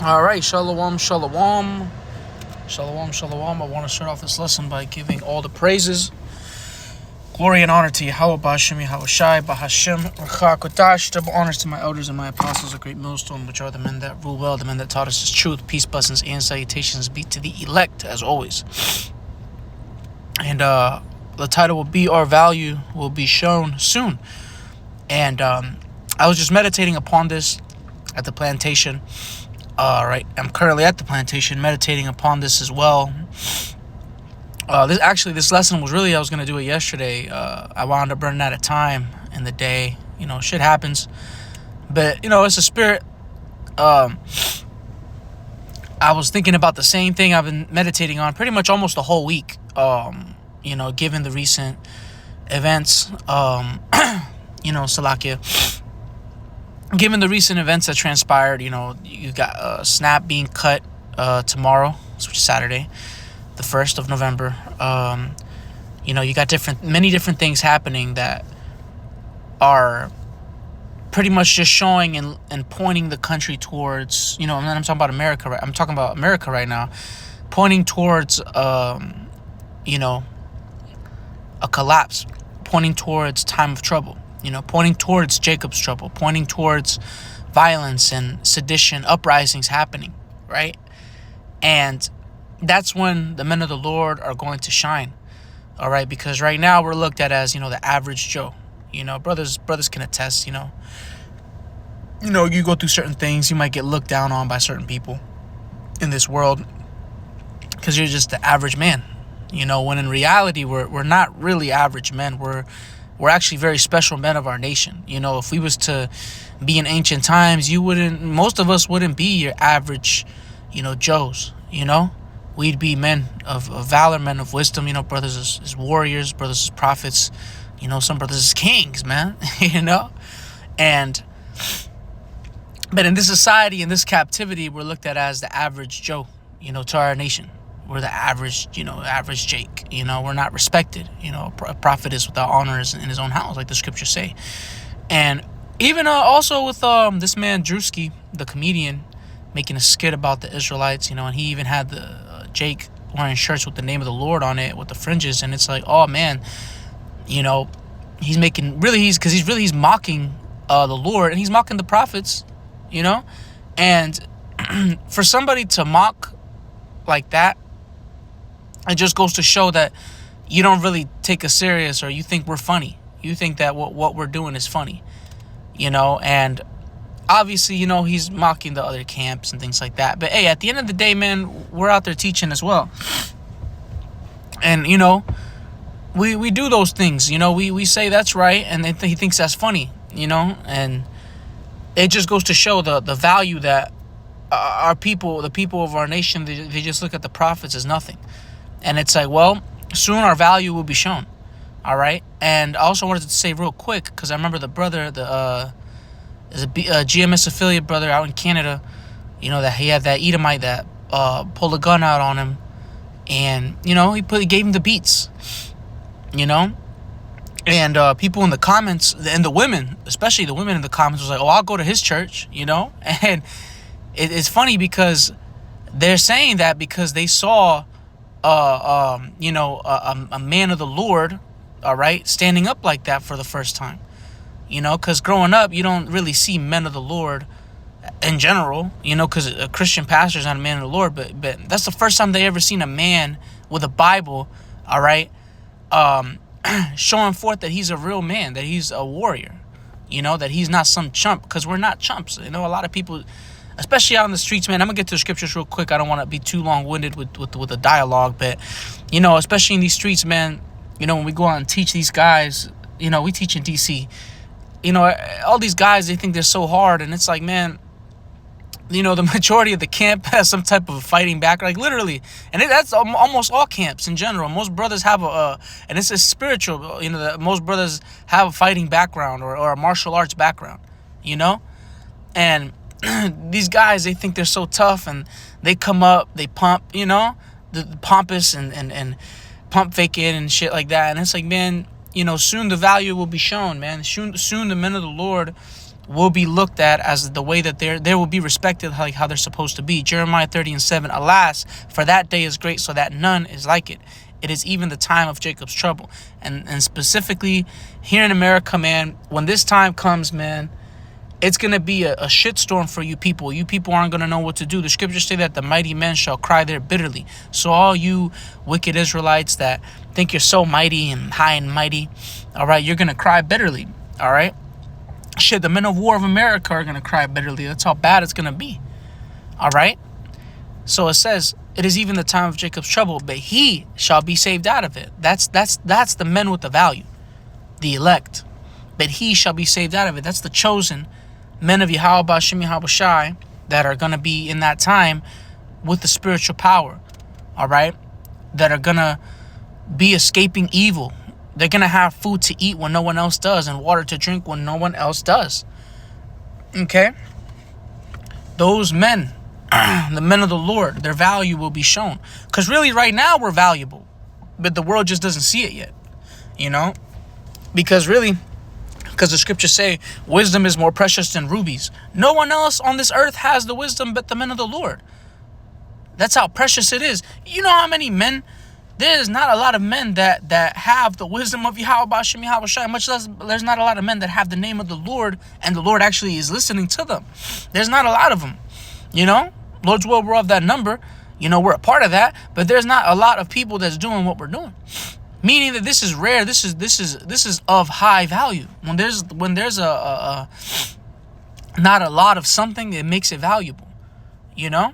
All right, shalom, shalom, shalom, shalom. I want to start off this lesson by giving all the praises, glory, and honor to Yahweh, Ba'Hashem, Yahawashi, Ba'Hashem, Rachak, double honors to my elders and my apostles, a great millstone, which are the men that rule well, the men that taught us His truth. Peace, blessings, and salutations be to the elect, as always. And the title will be Our Value Will Be Shown Soon. And I was just meditating upon this at the plantation. I'm currently at the plantation meditating upon this as well. This lesson was really, I was going to do it yesterday. I wound up running out of time in the day. Shit happens. But, it's a spirit. I was thinking about the same thing I've been meditating on pretty much almost the whole week. Given the recent events, Salakia. Given the recent events that transpired, you got Snap being cut tomorrow, which is Saturday, the 1st of November. You got many different things happening that are pretty much just showing and pointing the country towards, and then I'm talking about America, right? I'm talking about America right now, pointing towards, a collapse, pointing towards time of trouble. Pointing towards Jacob's trouble, pointing towards violence and sedition, uprisings happening, right? And that's when the men of the Lord are going to shine, all right? Because right now we're looked at as, the average Joe. Brothers can attest, you go through certain things, you might get looked down on by certain people in this world because you're just the average man, when in reality we're not really average men. We're actually very special men of our nation. If we was to be in ancient times, most of us wouldn't be your average, Joes, We'd be men of valor, men of wisdom, brothers as warriors, brothers as prophets, some brothers as kings, man, But in this society, in this captivity, we're looked at as the average Joe, to our nation. We're the average Jake. We're not respected. A prophet is without honors in his own house, like the scriptures say. And even also with this man Drewski, the comedian, making a skit about the Israelites, and he even had the Jake wearing shirts with the name of the Lord on it with the fringes, and it's like, oh man, he's mocking the Lord, and he's mocking the prophets, and for somebody to mock like that, it just goes to show that you don't really take us serious, or you think we're funny. You think that what we're doing is funny, and obviously, he's mocking the other camps and things like that. But hey, at the end of the day, man, we're out there teaching as well. And, we do those things, we say that's right, and he thinks that's funny, and it just goes to show the value that our people, the people of our nation, they just look at the prophets as nothing. And it's like, well, soon our value will be shown. All right. And I also wanted to say real quick, because I remember the brother, is a GMS affiliate brother out in Canada, that he had that Edomite that pulled a gun out on him. And, he gave him the beats, And people in the comments, and the women, especially the women in the comments, was like, oh, I'll go to his church, And it's funny because they're saying that because they saw a man of the Lord, all right, standing up like that for the first time, because growing up, you don't really see men of the Lord in general, because a Christian pastor is not a man of the Lord, but that's the first time they ever seen a man with a Bible, all right, showing forth that he's a real man, that he's a warrior, that he's not some chump, because we're not chumps. A lot of people, especially out in the streets, man. I'm going to get to the scriptures real quick. I don't want to be too long-winded with the dialogue. But, especially in these streets, man, when we go out and teach these guys, we teach in D.C., all these guys, they think they're so hard. And it's like, man, the majority of the camp has some type of fighting background, like literally. And that's almost all camps in general. Most brothers have and it's a spiritual, most brothers have a fighting background or a martial arts background, And these guys, they think they're so tough, and they come up, they pump, the pompous and pump fake it and shit like that. And it's like, man, soon the value will be shown, man. Soon the men of the Lord will be looked at as the way that they will be respected, like how they're supposed to be. Jeremiah 30:7. Alas, for that day is great, so that none is like it. It is even the time of Jacob's trouble. And specifically here in America, man, when this time comes, man, it's going to be a shitstorm for you people. You people aren't going to know what to do. The scriptures say that the mighty men shall cry there bitterly. So all you wicked Israelites that think you're so mighty and high and mighty, all right, you're going to cry bitterly, all right? Shit, the men of war of America are going to cry bitterly. That's how bad it's going to be, all right? So it says, it is even the time of Jacob's trouble, but he shall be saved out of it. That's the men with the value, the elect. But he shall be saved out of it. That's the chosen men of Yahweh Ba'Shem Yahweh Shai that are going to be in that time with the spiritual power, all right? That are going to be escaping evil. They're going to have food to eat when no one else does and water to drink when no one else does. Okay? Those men, the men of the Lord, their value will be shown. Because really right now we're valuable, but the world just doesn't see it yet, you know? Because the scriptures say wisdom is more precious than rubies. No one else on this earth has the wisdom but the men of the Lord. That's how precious it is. You know how many men? There's not a lot of men that have the wisdom of Yahweh Ba'Shem Yahweh Shai, much less there's not a lot of men that have the name of the Lord and the Lord actually is listening to them. There's not a lot of them, you know? Lord's will, we're of that number. You know, we're a part of that, but there's not a lot of people that's doing what we're doing. Meaning that this is rare. This is of high value. When there's a not a lot of something, it makes it valuable, you know?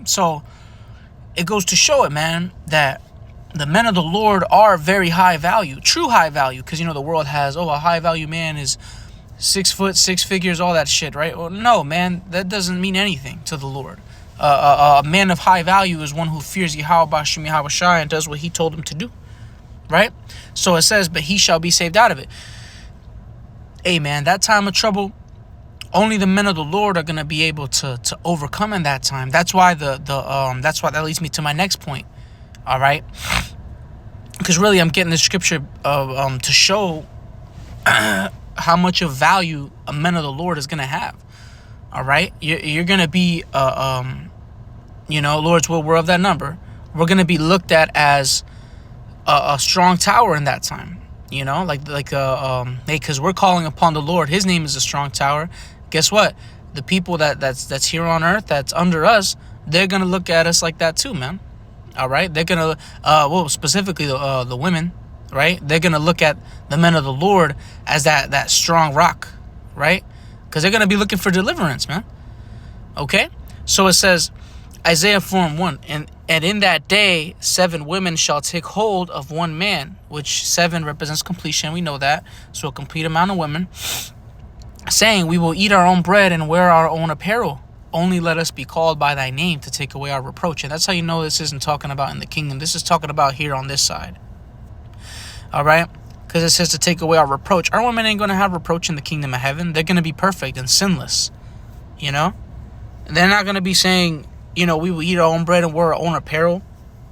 So it goes to show it, man, that the men of the Lord are very high value, true high value, because, you know, the world has, a high value man is 6 foot, 6 figures, all that shit, right? Well, no, man, that doesn't mean anything to the Lord. A man of high value is one who fears Yahweh Ba'Shem Yahweh Shai and does what he told him to do, right? So it says, but he shall be saved out of it. Hey, man, that time of trouble, only the men of the Lord are going to be able to overcome in that time. That's why that's why that leads me to my next point, all right? Because really I'm getting this scripture to show how much of value a man of the Lord is going to have. All right, you're gonna be, you know, Lord's will, we're of that number. We're gonna be looked at as a strong tower in that time. You know, hey, because we're calling upon the Lord. His name is a strong tower. Guess what? The people that's here on earth, that's under us, they're gonna look at us like that too, man. All right, they're gonna, specifically the women, right? They're gonna look at the men of the Lord as that strong rock, right? Because they're going to be looking for deliverance, man. Okay? So it says, Isaiah 4:1, and in that day 7 women shall take hold of one man, which 7 represents completion. We know that. So a complete amount of women, saying, we will eat our own bread and wear our own apparel. Only let us be called by thy name to take away our reproach. And that's how you know this isn't talking about in the kingdom. This is talking about here on this side. All right? Because it says to take away our reproach. Our women ain't going to have reproach in the kingdom of heaven. They're going to be perfect and sinless, you know? They're not going to be saying, you know, we will eat our own bread and wear our own apparel.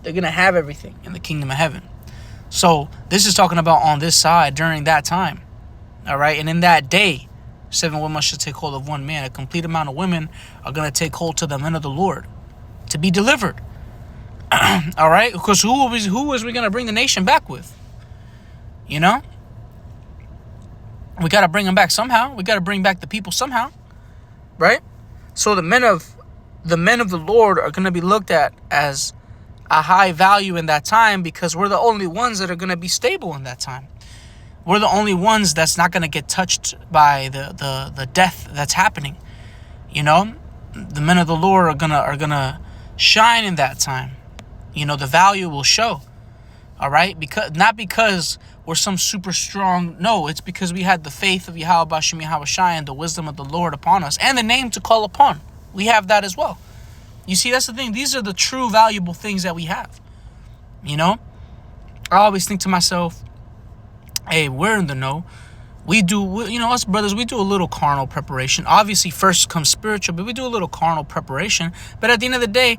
They're going to have everything in the kingdom of heaven. So this is talking about on this side during that time, all right? And in that day, 7 women should take hold of one man. A complete amount of women are going to take hold to the men of the Lord to be delivered, all right? Because who is we going to bring the nation back with? You know, we got to bring them back somehow. We got to bring back the people somehow, right? So the men of the Lord are going to be looked at as a high value in that time because we're the only ones that are going to be stable in that time. We're the only ones that's not going to get touched by the death that's happening. You know, the men of the Lord are gonna shine in that time. You know, the value will show. All right, because we're some super strong. No, it's because we had the faith of Yahweh Ba'Shem Yahweh Shai and the wisdom of the Lord upon us and the name to call upon. We have that as well. You see, that's the thing. These are the true valuable things that we have. You know, I always think to myself, hey, we're in the know. Us brothers, we do a little carnal preparation. Obviously, first comes spiritual, but we do a little carnal preparation. But at the end of the day,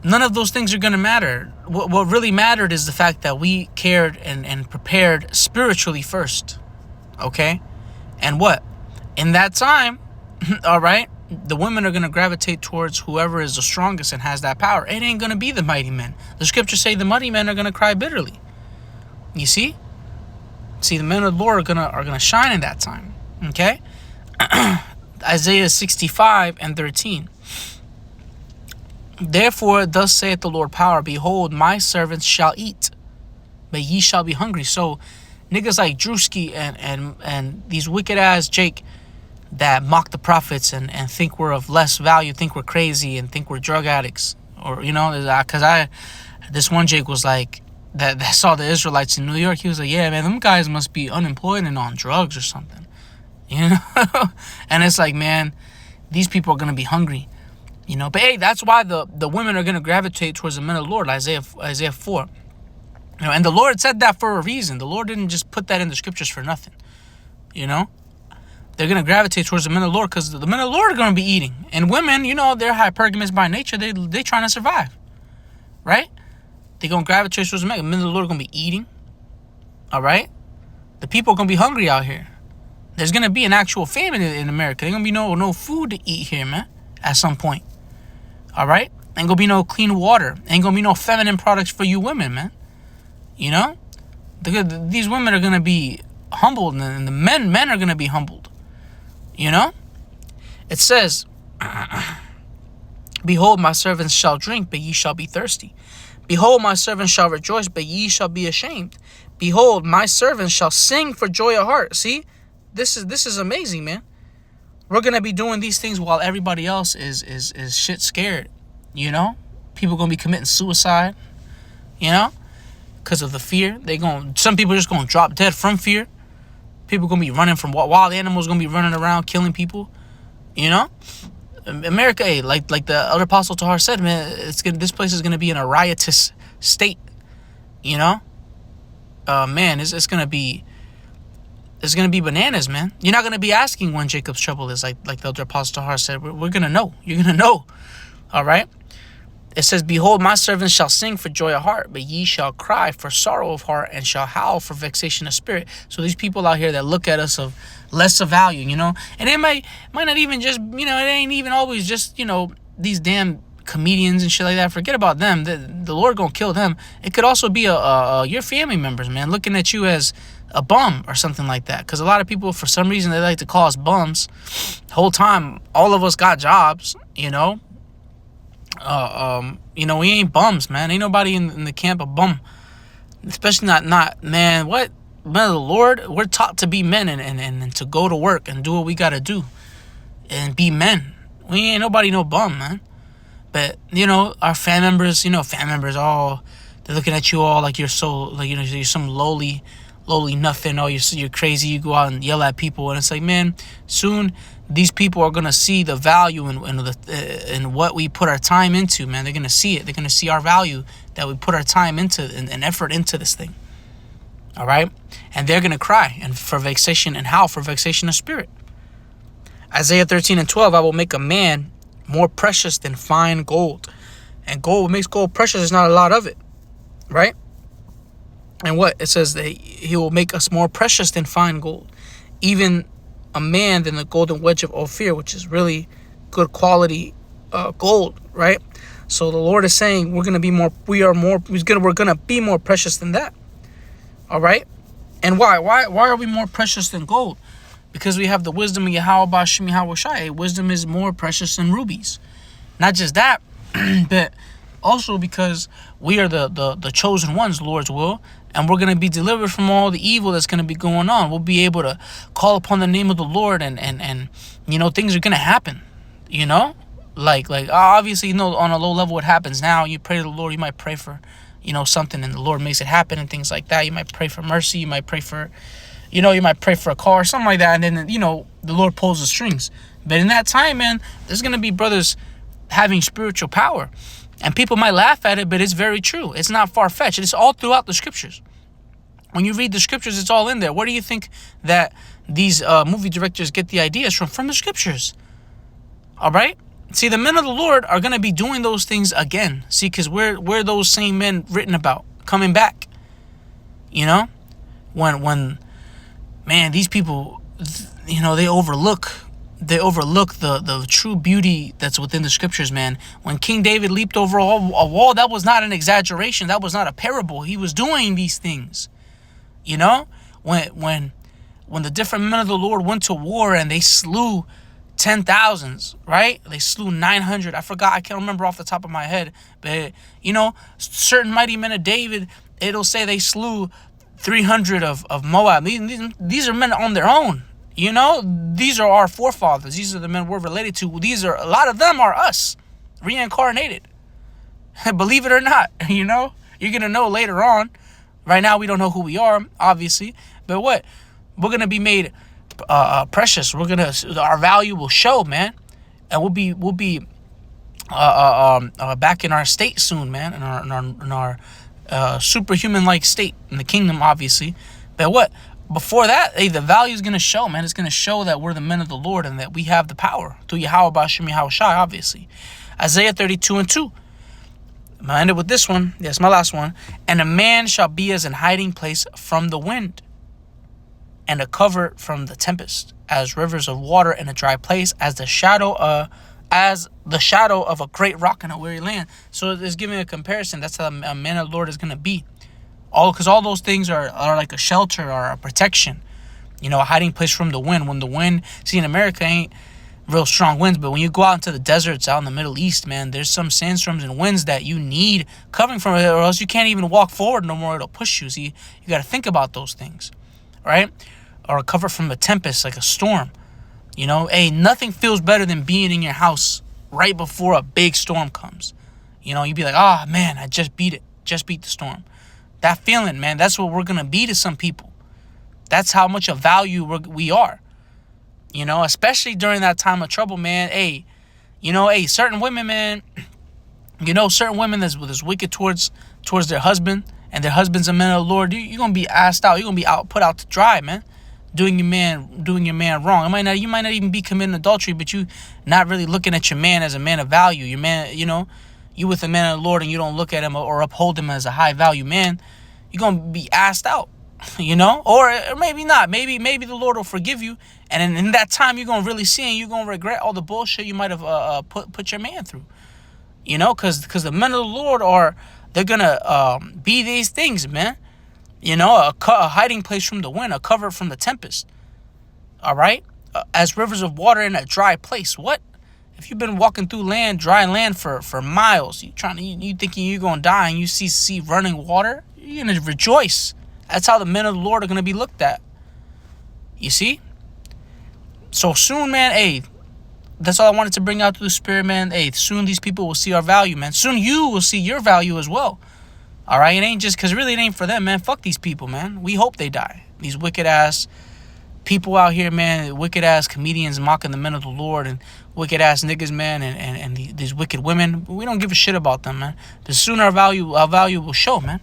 none of those things are going to matter. What really mattered is the fact that we cared and prepared spiritually first, okay? And what? In that time, all right, the women are going to gravitate towards whoever is the strongest and has that power. It ain't going to be the mighty men. The scriptures say the mighty men are going to cry bitterly. You see? See, the men of the Lord are gonna shine in that time. Okay? Isaiah 65:13. Therefore, thus saith the Lord power, behold, my servants shall eat, but ye shall be hungry. So niggas like Drewski and these wicked ass Jake that mock the prophets and think we're of less value, think we're crazy, and think we're drug addicts. Or, you know, because this one Jake was like, that saw the Israelites in New York. He was like, yeah, man, them guys must be unemployed and on drugs or something. You know? And it's like, man, these people are going to be hungry. You know? But hey, that's why the women are going to gravitate towards the men of the Lord, Isaiah 4. You know, and the Lord said that for a reason. The Lord didn't just put that in the scriptures for nothing. You know? They're going to gravitate towards the men of the Lord because the men of the Lord are going to be eating. And women, you know, they're hypergamous by nature. They trying to survive. Right? They're going to gravitate towards the men. The men of the Lord are going to be eating. All right? The people are going to be hungry out here. There's going to be an actual famine in America. There's going to be no food to eat here, man, at some point. All right? Ain't going to be no clean water. Ain't going to be no feminine products for you women, man. You know? These women are going to be humbled, and the men are going to be humbled. You know? It says, behold, my servants shall drink, but ye shall be thirsty. Behold, my servants shall rejoice, but ye shall be ashamed. Behold, my servants shall sing for joy of heart. See, this is amazing, man. We're gonna be doing these things while everybody else is shit scared. You know, people gonna be committing suicide. You know, because of the fear. Some people are just gonna drop dead from fear. People gonna be running from wild animals. Gonna be running around killing people. You know. America, hey, like the other Apostle Tahar said, man, this place is gonna be in a riotous state, you know. Man, it's gonna be bananas, man. You're not gonna be asking when Jacob's trouble is, like the other Apostle Tahar said. We're gonna know. You're gonna know. All right. It says, behold, my servants shall sing for joy of heart, but ye shall cry for sorrow of heart, and shall howl for vexation of spirit. So these people out here that look at us of less of value, you know, and it might not even just, you know, it ain't even always just, you know, these damn comedians and shit like that. Forget about them. The Lord gonna kill them. It could also be your family members, man, looking at you as a bum or something like that. Because a lot of people, for some reason, they like to call us bums. The whole time, all of us got jobs, you know. You know, we ain't bums, man. Ain't nobody in the camp a bum. Especially not man. What? Men of the Lord, we're taught to be men and to go to work and do what we gotta do and be men. We ain't nobody no bum, man. But, you know, our family members all, they're looking at you all like you're so, like, you know, you're some lowly nothing. Oh, you're crazy. You go out and yell at people, and it's like, man, soon these people are gonna see the value in what we put our time into, man. They're gonna see it. They're gonna see our value that we put our time into and effort into this thing. All right, and they're gonna cry and for vexation and howl for vexation of spirit. Isaiah 13:12, I will make a man more precious than fine gold. And gold, what makes gold precious is not a lot of it, right? And what it says, that he will make us more precious than fine gold, even a man than the golden wedge of Ophir, which is really good quality gold, right? So the Lord is saying we're gonna be more precious than that. All right, and why are we more precious than gold? Because we have the wisdom of Yahweh Bashim Yahweh Shai. Wisdom is more precious than rubies. Not just that, but also because we are the chosen ones, Lord's will, and we're going to be delivered from all the evil that's going to be going on. We'll be able to call upon the name of the Lord, and you know, things are going to happen, you know, like obviously, you know, on a low level, what happens now, you pray to the Lord, you might pray for, you know, something, and the Lord makes it happen and things like that. You might pray for mercy. You might pray for, you know, you might pray for a car or something like that. And then, you know, the Lord pulls the strings. But in that time, man, there's going to be brothers having spiritual power. And people might laugh at it, but it's very true. It's not far-fetched. It's all throughout the scriptures. When you read the scriptures, it's all in there. Where do you think that these movie directors get the ideas from? From the scriptures. All right? See, the men of the Lord are going to be doing those things again. See, because we're those same men written about coming back. You know? When man, these people, they overlook the true beauty that's within the scriptures, man. When King David leaped over a wall, that was not an exaggeration. That was not a parable. He was doing these things. When the different men of the Lord went to war and they slew 10,000s, right? They slew 900. I forgot. I can't remember off the top of my head. But, certain mighty men of David, it'll say they slew 300 of Moab. These are men on their own. These are our forefathers. These are the men we're related to. A lot of them are us, reincarnated. Believe it or not, you're going to know later on. Right now, we don't know who we are, obviously. But what? We're going to be made precious. Our value will show, man. And we'll be back in our state soon, man. In our superhuman-like state in the kingdom, obviously. But what? Before that, the value is going to show, man. It's going to show that we're the men of the Lord and that we have the power through Yahweh B'Shem Yahweh Shai, obviously. Isaiah 32:2. I'm going to end it with this one. Yes, my last one. And a man shall be as an hiding place from the wind, and a covert from the tempest, as rivers of water in a dry place, as the shadow of a great rock in a weary land. So it's giving a comparison. That's how a man of the Lord is going to be. Because all those things are like a shelter or a protection, a hiding place from the wind. When the wind, in America ain't real strong winds, but when you go out into the deserts out in the Middle East, man, there's some sandstorms and winds that you need covering from it, or else you can't even walk forward no more. It'll push you. See, you got to think about those things, right? Or a cover from a tempest, like a storm. Nothing feels better than being in your house right before a big storm comes. You'd be like, man, I just beat it. Just beat the storm. That feeling, man, that's what we're going to be to some people. That's how much of value we are. Especially during that time of trouble, man. Certain women, man, certain women that's wicked towards their husband, and their husband's a man of the Lord, you're going to be asked out. You're going to be put out to dry, man. Doing your man wrong. You might not even be committing adultery, but you not really looking at your man as a man of value. Your man, you with a man of the Lord and you don't look at him or uphold him as a high value man, you're going to be asked out, or maybe not. Maybe the Lord will forgive you. And in that time, you're going to really see and you're going to regret all the bullshit you might have put your man through, because the men of the Lord they're going to be these things, man. A hiding place from the wind, a cover from the tempest. All right? As rivers of water in a dry place. What? If you've been walking through dry land for miles, you thinking you're going to die and you see running water, you're going to rejoice. That's how the men of the Lord are going to be looked at. You see? So soon, man, that's all I wanted to bring out to the spirit, man. Soon these people will see our value, man. Soon you will see your value as well. All right, it ain't just because really it ain't for them, man. Fuck these people, man. We hope they die. These wicked ass people out here, man. Wicked ass comedians mocking the men of the Lord, and wicked ass niggas, man, and these wicked women. We don't give a shit about them, man. The sooner our value will show, man.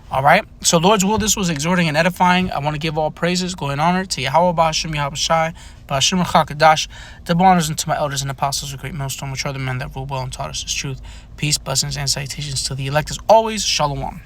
All right. So Lord's will, this was exhorting and edifying. I want to give all praises, glory and honor to Yahweh B'Shem Yahweh Shai, B'Shem Chakadash, double honors unto my elders and apostles of great millstone, which are the men that rule well and taught us His truth. Peace, blessings, and salutations to the elect as always. Shalom.